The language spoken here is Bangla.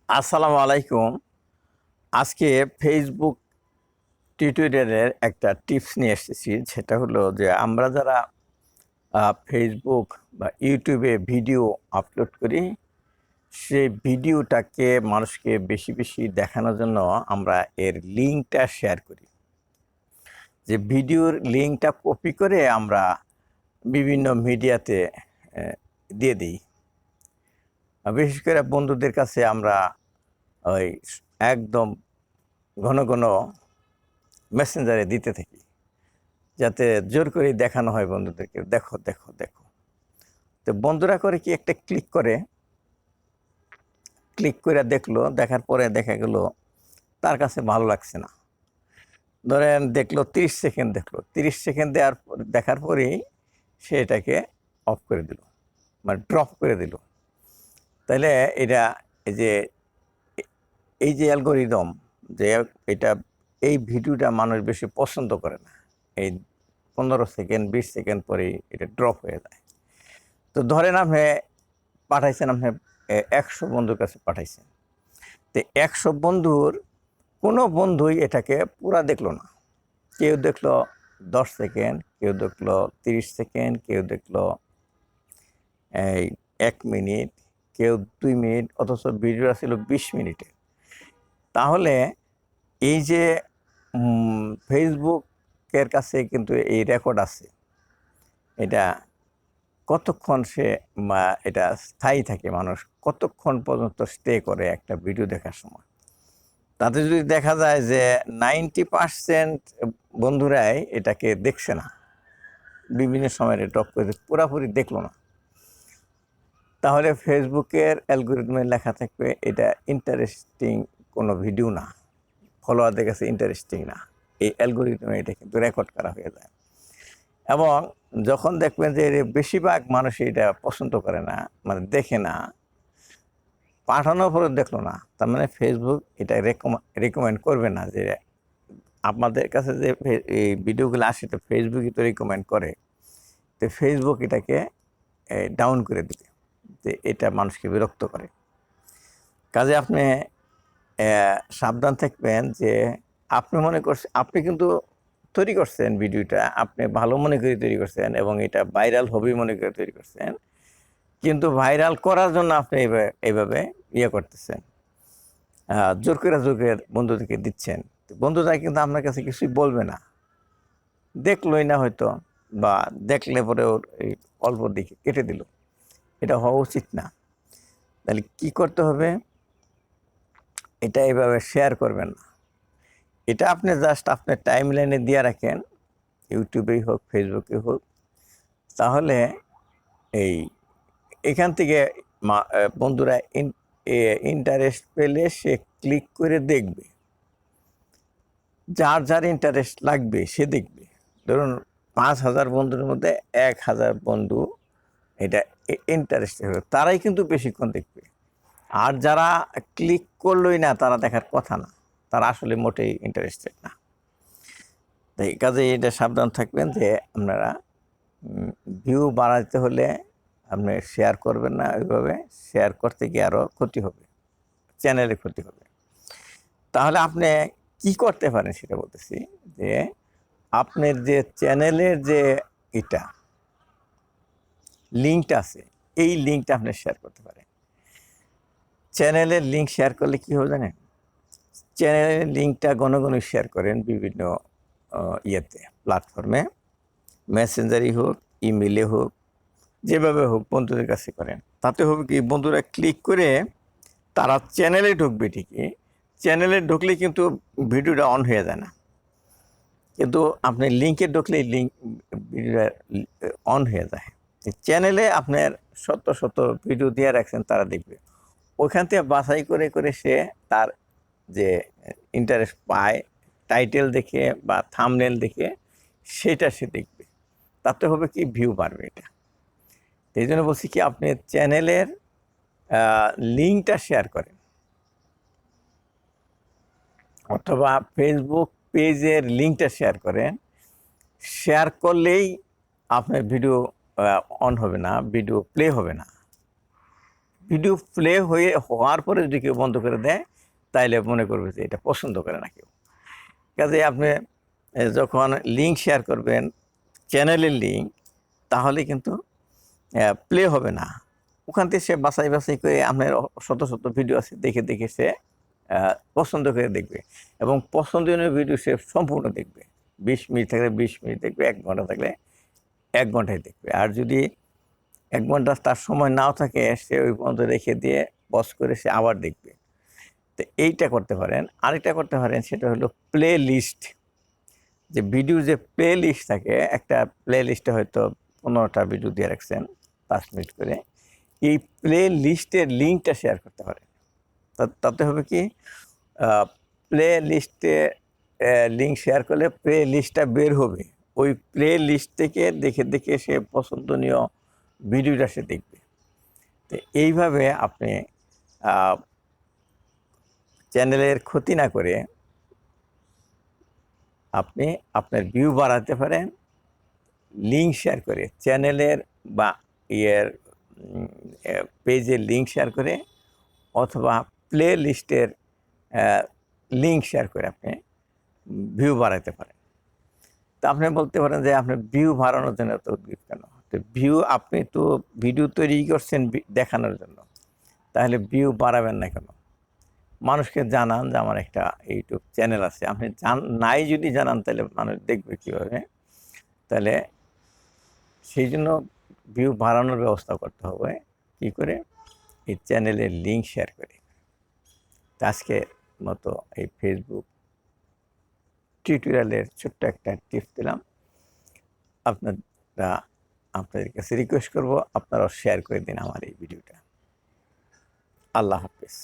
আসসালামু আলাইকুম। আজকে ফেসবুক টিউটোরিয়ালের একটা টিপস নিয়ে এসেছি, যেটা হলো যে আমরা যারা ফেসবুক বা ইউটিউবে ভিডিও আপলোড করি, সেই ভিডিওটাকে মানুষকে বেশি বেশি দেখানোর জন্য আমরা এর লিঙ্কটা শেয়ার করি। যে ভিডিওর লিঙ্কটা কপি করে আমরা বিভিন্ন মিডিয়াতে দিয়ে দিই। বিশেষ করে বন্ধুদের কাছে আমরা ওই একদম ঘন ঘন মেসেঞ্জারে দিতে থাকি, যাতে জোর করে দেখানো হয় বন্ধুদেরকে, দেখো দেখো দেখো। তো বন্ধুরা করে কি, একটা ক্লিক করে দেখলো, দেখার পরে দেখা গেল তার কাছে ভালো লাগছে না। ধরেন দেখলো 30 সেকেন্ড, দেখলো 30 সেকেন্ড দেখার পরেই সে এটাকে অফ করে দিল, মানে ড্রপ করে দিল। তাহলে এটা এই যে এই যে অ্যালগোরিদম, যে এটা এই ভিডিওটা মানুষ বেশি পছন্দ করে না, এই 15 সেকেন্ড 20 সেকেন্ড পরেই এটা ড্রপ হয়ে যায়। তো ধরেন আপনি পাঠাইছেন, আপনি 100 বন্ধুর কাছে পাঠাইছেন। তো 100 বন্ধুর কোনো বন্ধুই এটাকে পুরা দেখলো না। কেউ দেখলো 10 সেকেন্ড, কেউ দেখলো 30 সেকেন্ড, কেউ দেখলো এই 1 মিনিট, কেউ 2 মিনিট, অথচ ভিডিওটা ছিল 20 মিনিটের। তাহলে এই যে ফেসবুকের কাছে কিন্তু এই রেকর্ড আছে, এটা কতক্ষণ সে এটা স্থায়ী থাকে, মানুষ কতক্ষণ পর্যন্ত স্টে করে একটা ভিডিও দেখার সময়। তাতে যদি দেখা যায় যে 90% বন্ধুরাই এটাকে দেখছে না, বিভিন্ন সময় ড্রপ করে পুরাপুরি দেখলো না, তাহলে ফেসবুকের অ্যালগোরিদমে লেখা থাকবে এটা ইন্টারেস্টিং কোনো ভিডিও না, ফলোয়ারদের কাছে ইন্টারেস্টিং না। এই অ্যালগোরিদমে এটা কিন্তু রেকর্ড করা হয়ে যায়। এবং যখন দেখবেন যে বেশিরভাগ মানুষ এটা পছন্দ করে না, মানে দেখে না, পাঠানোর পরে দেখলো না, তার মানে ফেসবুক এটা রেকমেন্ড করবে না যে আপনাদের কাছে যে এই ভিডিওগুলো আসে, তো ফেসবুকই তো রেকমেন্ড করে। তো ফেসবুক এটাকে ডাউন করে দেবে, যে এটা মানুষকে বিরক্ত করে। কাজে আপনি সাবধান থাকবেন যে আপনি মনে করছেন, আপনি কিন্তু তৈরি করছেন ভিডিওটা, আপনি ভালো মনে করে তৈরি করছেন এবং এটা ভাইরাল হবে মনে করে তৈরি করছেন, কিন্তু ভাইরাল করার জন্য আপনি এইভাবে ইয়ে করতেছেন, জোর করে বন্ধুদেরকে দিচ্ছেন। বন্ধুরা কিন্তু আপনার কাছে কিছুই বলবে না, দেখলোই না হয়তো, বা দেখলে পরে ওর এই অল্প দিকে কেটে দিল। এটা হওয়া উচিত না। তাহলে কি করতে হবে, এটা এইভাবে শেয়ার করবেন না। এটা আপনি জাস্ট আপনার টাইম লাইনে দিয়ে রাখেন, ইউটিউবেই হোক ফেসবুকে হোক। তাহলে এখান থেকে বন্ধুরা ইন্টারেস্ট পেলে সে ক্লিক করে দেখবে, যার যার ইন্টারেস্ট লাগবে সে দেখবে। ধরুন 5000 বন্ধুর মধ্যে 1000 বন্ধু এটা ইন্টারেস্টেড হবে, তারাই কিন্তু বেশিক্ষণ দেখবে। আর যারা ক্লিক করলোই না, তারা দেখার কথা না, তারা আসলে মোটেই ইন্টারেস্টেড না। তাই কাজে এটা সাবধান থাকবেন যে আপনারা ভিউ বাড়াতে হলে আপনি শেয়ার করবেন না। ওইভাবে শেয়ার করতে গিয়ে আরও ক্ষতি হবে, চ্যানেলের ক্ষতি হবে। তাহলে আপনি কি করতে পারেন সেটা বলতেছি, যে আপনার যে চ্যানেলের যে এটা লিঙ্কটা আছে, এই লিঙ্কটা আপনি শেয়ার করতে পারেন। চ্যানেলের লিঙ্ক শেয়ার করলে কী হবে জানেন, চ্যানেলের লিঙ্কটা ঘন ঘন শেয়ার করেন বিভিন্ন ইয়েতে, প্ল্যাটফর্মে, মেসেঞ্জারই হোক, ইমেলে হোক, যেভাবে হোক বন্ধুদের কাছে করেন। তাতে হবে কি, বন্ধুরা ক্লিক করে তারা চ্যানেলে ঢুকবে ঠিকই, চ্যানেলে ঢুকলে কিন্তু ভিডিওটা অন হয়ে যায় না, কিন্তু আপনি লিঙ্কে ঢুকলেই ভিডিওটা অন হয়ে যায়। চ্যানেলে আপনার শত শত ভিডিও দিয়ে রাখছেন, তারা দেখবে। ওইখান থেকে বাছাই করে করে সে তার যে ইন্টারেস্ট পায়, টাইটেল দেখে বা থাম্বনেল দেখে, সেটা সে দেখবে। তাতে হবে কি, ভিউ বাড়বে। এটা এই জন্য বলছি কি, আপনি চ্যানেলের লিঙ্কটা শেয়ার করেন, অথবা ফেসবুক পেজের লিঙ্কটা শেয়ার করেন। শেয়ার করলেই আপনার ভিডিও অন হবে না, ভিডিও প্লে হবে না। ভিডিও প্লে হওয়ার পরে যদি কেউ বন্ধ করে দেয়, তাইলে মনে করবে যে এটা পছন্দ করে না কেউ। কাজে আপনি যখন লিঙ্ক শেয়ার করবেন, চ্যানেলের লিঙ্ক, তাহলে কিন্তু প্লে হবে না। ওখান থেকে সে বাছাই বাছাই করে আপনার শত শত ভিডিও আছে, দেখে দেখে সে পছন্দ করে দেখবে, এবং পছন্দনীয় ভিডিও সে সম্পূর্ণ দেখবে। 20 মিনিট থাকলে 20 মিনিট দেখবে, 1 ঘন্টা থাকলে 1 ঘন্টায় দেখবে। আর যদি 1 ঘন্টা তার সময় নাও থাকে, সে ওই পর্যন্ত রেখে দিয়ে পজ করে সে আবার দেখবে। তো এইটা করতে পারেন। আরেকটা করতে পারেন, সেটা হলো প্লে লিস্ট। যে ভিডিও যে প্লে লিস্ট থাকে, একটা প্লে লিস্টে হয়তো 15টা ভিডিও দিয়ে রাখছেন 5 মিনিট করে, এই প্লে লিস্টের লিঙ্কটা শেয়ার করতে পারেন। তাতে হবে কি, প্লে লিস্টে লিঙ্ক শেয়ার করলে প্লে লিস্টটা বের হবে, ওই প্লে লিস্ট থেকে দেখে দেখে সে পছন্দনীয় ভিডিওটা সে দেখবে। তো এইভাবে আপনি চ্যানেলের ক্ষতি না করে আপনি আপনার ভিউ বাড়াতে পারেন লিঙ্ক শেয়ার করে, চ্যানেলের বা পেজের লিঙ্ক শেয়ার করে, অথবা প্লে লিস্টের লিঙ্ক শেয়ার করে আপনি ভিউ বাড়াতে পারেন। তো আপনি বলতে পারেন যে আপনার ভিউ বাড়ানোর জন্য এত উদ্গ্রীব কেন? তো ভিউ, আপনি তো ভিডিও তৈরি করছেন দেখানোর জন্য, তাহলে ভিউ বাড়াবেন না কেন? মানুষকে জানান যে আমার একটা ইউটিউব চ্যানেল আছে। আপনি নাই যদি জানান, তাহলে মানুষ দেখবে কীভাবে? তাহলে সেই জন্য ভিউ বাড়ানোর ব্যবস্থা করতে হবে। কী করে? এই চ্যানেলের লিঙ্ক শেয়ার করে। আজকে মতো এই ফেসবুক টিউটোরিয়ালের ছোট্ট একটা টিপস দিলাম। আপনাদের কাছে রিকোয়েস্ট করব, আপনারাও শেয়ার করে দিন আমার এই ভিডিওটা। আল্লাহ হাফেজ।